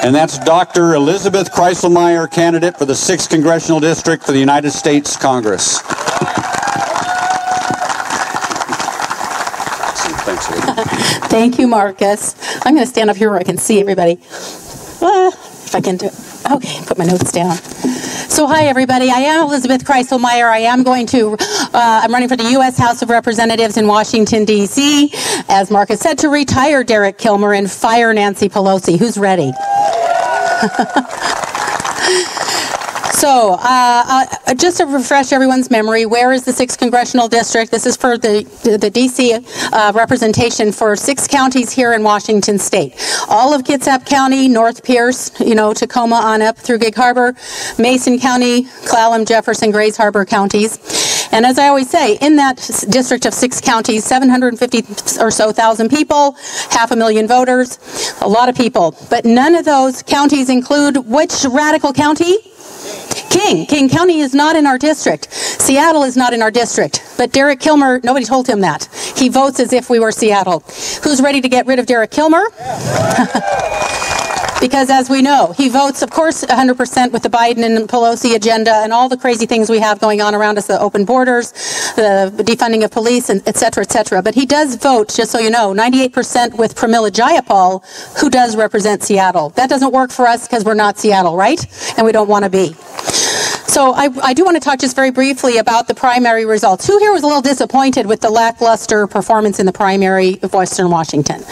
And that's Dr. Elizabeth Kreiselmaier, candidate for the 6th Congressional District for the United States Congress. Thanks, Thank you, Marcus. I'm going to stand up here where I can see everybody. If I can do it. Okay, put my notes down. So hi, everybody. I am Elizabeth Kreiselmaier. I'm running for the U.S. House of Representatives in Washington, D.C. As Marcus said, to retire Derek Kilmer and fire Nancy Pelosi. Who's ready? So, just to refresh everyone's memory, where is the 6th Congressional District? This is for the D.C. Representation for 6 counties here in Washington State. All of Kitsap County, North Pierce, Tacoma on up through Gig Harbor, Mason County, Clallam, Jefferson, Grays Harbor counties. And as I always say, in that district of 6 counties, 750 or so thousand people, 500,000 voters, a lot of people. But none of those counties include which radical county? King County is not in our district. Seattle is not in our district. But Derek Kilmer, nobody told him that. He votes as if we were Seattle. Who's ready to get rid of Derek Kilmer? Because as we know, he votes, of course, 100% with the Biden and Pelosi agenda and all the crazy things we have going on around us, the open borders, the defunding of police, and et cetera, et cetera. But he does vote, just so you know, 98% with Pramila Jayapal, who does represent Seattle. That doesn't work for us because we're not Seattle, right? And we don't want to be. So I do want to talk just very briefly about the primary results. Who here was a little disappointed with the lackluster performance in the primary of Western Washington?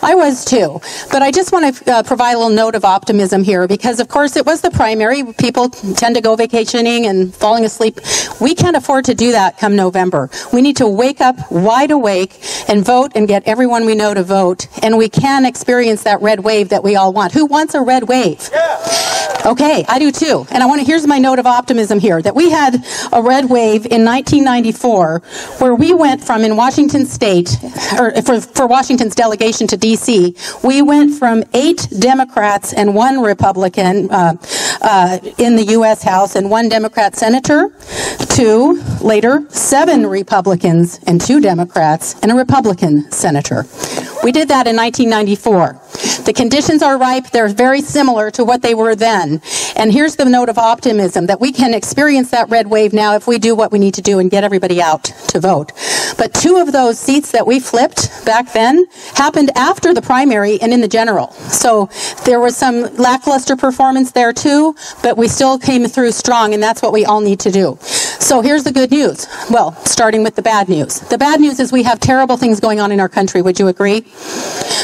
I was too. But I just want to provide a little note of optimism here because, of course, it was the primary. People tend to go vacationing and falling asleep. We can't afford to do that come November. We need to wake up wide awake and vote and get everyone we know to vote. And we can experience that red wave that we all want. Who wants a red wave? Yeah. Okay, I do too. And here's my note of optimism here, that we had a red wave in 1994 where we went from in Washington State, or for Washington's delegation to D.C., we went from 8 Democrats and 1 Republican in the U.S. House and 1 Democrat senator to, later, 7 Republicans and 2 Democrats and a Republican senator. We did that in 1994. The conditions are ripe. They're very similar to what they were then. And here's the note of optimism, that we can experience that red wave now if we do what we need to do and get everybody out to vote. But 2 of those seats that we flipped back then happened after the primary and in the general. So there was some lackluster performance there too, but we still came through strong, and that's what we all need to do. So here's the good news. Well, starting with the bad news. The bad news is we have terrible things going on in our country. Would you agree?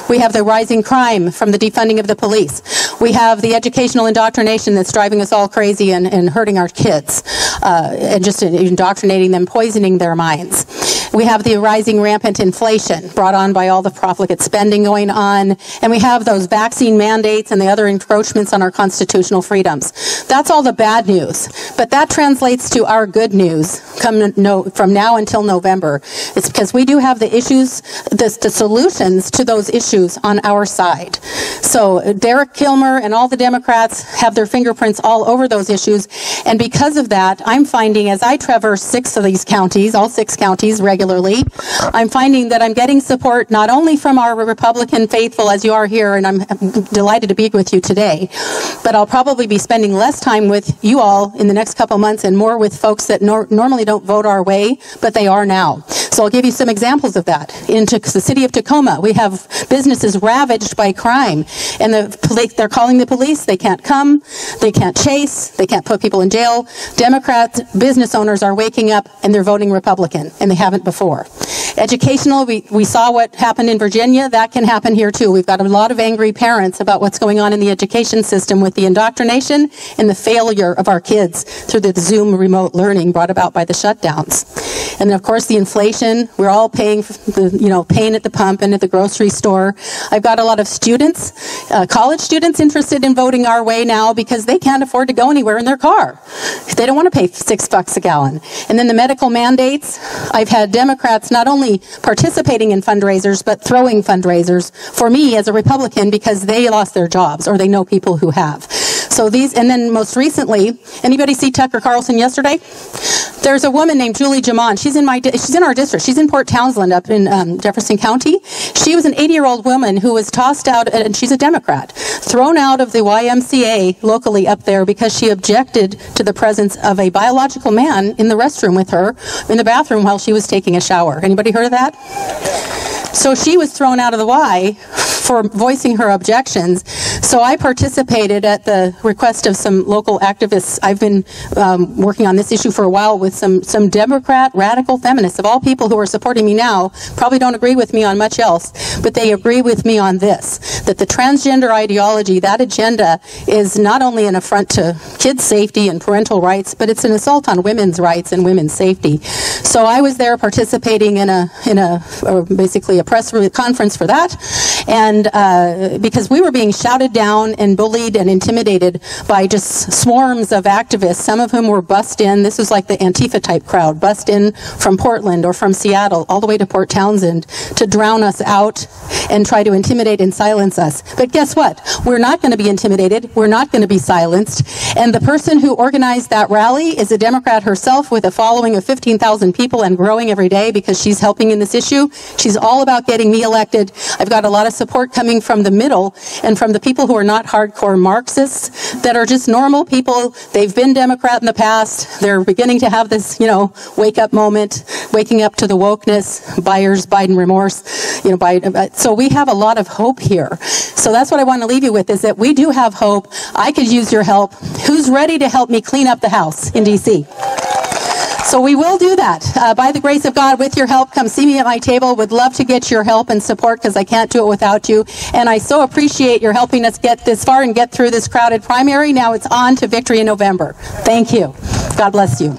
We have the rising crime from the defunding of the police. We have the educational indoctrination that's driving us all crazy and hurting our kids, and just indoctrinating them, poisoning their minds. We have the rising rampant inflation brought on by all the profligate spending going on, and we have those vaccine mandates and the other encroachments on our constitutional freedoms. That's all the bad news, but that translates to our good news from now until November. It's because we do have the issues, the solutions to those issues on our side. So Derek Kilmer and all the Democrats have their fingerprints all over those issues, and because of that, I'm finding as I traverse 6 of these counties, all 6 counties regularly, I'm finding that I'm getting support not only from our Republican faithful as you are here, and I'm delighted to be with you today, but I'll probably be spending less time with you all in the next couple months and more with folks that normally don't vote our way, but they are now. So I'll give you some examples of that. In the city of Tacoma, we have businesses ravaged by crime, and they're calling the police. They can't come, they can't chase, they can't put people in jail. Democrat business owners are waking up and they're voting Republican, and they haven't before. Educational, we saw what happened in Virginia. That can happen here too. We've got a lot of angry parents about what's going on in the education system with the indoctrination and the failure of our kids through the Zoom remote learning brought about by the shutdowns. And then, of course, the inflation. We're all paying for paying at the pump and at the grocery store. I've got a lot of students, college students, interested in voting our way now because they can't afford to go anywhere in their car. They don't want to pay $6 a gallon. And then the medical mandates. I've had Democrats not only participating in fundraisers, but throwing fundraisers for me as a Republican because they lost their jobs or they know people who have. So these, and then most recently, anybody see Tucker Carlson yesterday? There's a woman named Julie Jamon. She's in our district. She's in Port Townsend up in Jefferson County. She was an 80-year-old woman who was tossed out, and she's a Democrat, thrown out of the YMCA locally up there because she objected to the presence of a biological man in the restroom with her in the bathroom while she was taking a shower. Anybody heard of that? So she was thrown out of the Y for voicing her objections. So I participated at the request of some local activists. I've been working on this issue for a while with some Democrat radical feminists, of all people who are supporting me now, probably don't agree with me on much else, but they agree with me on this, that the transgender ideology, that agenda, is not only an affront to kids' safety and parental rights, but it's an assault on women's rights and women's safety. So I was there participating in basically a press conference for that, and because we were being shouted down and bullied and intimidated by just swarms of activists, some of whom were bussed in. This was like the Antifa type crowd, bussed in from Portland or from Seattle all the way to Port Townsend to drown us out and try to intimidate and silence us. But guess what? We're not going to be intimidated. We're not going to be silenced. And the person who organized that rally is a Democrat herself with a following of 15,000 people and growing every day because she's helping in this issue. She's all about getting me elected. I've got a lot of support coming from the middle and from the people who are not hardcore Marxists, that are just normal people. They've been Democrat in the past. They're beginning to have this, wake up moment, waking up to the wokeness, Biden remorse, so we have a lot of hope here. So that's what I want to leave you with, is that we do have hope. I could use your help. Who's ready to help me clean up the house in D.C.? So we will do that. By the grace of God, with your help, come see me at my table. Would love to get your help and support because I can't do it without you. And I so appreciate your helping us get this far and get through this crowded primary. Now it's on to victory in November. Thank you. God bless you.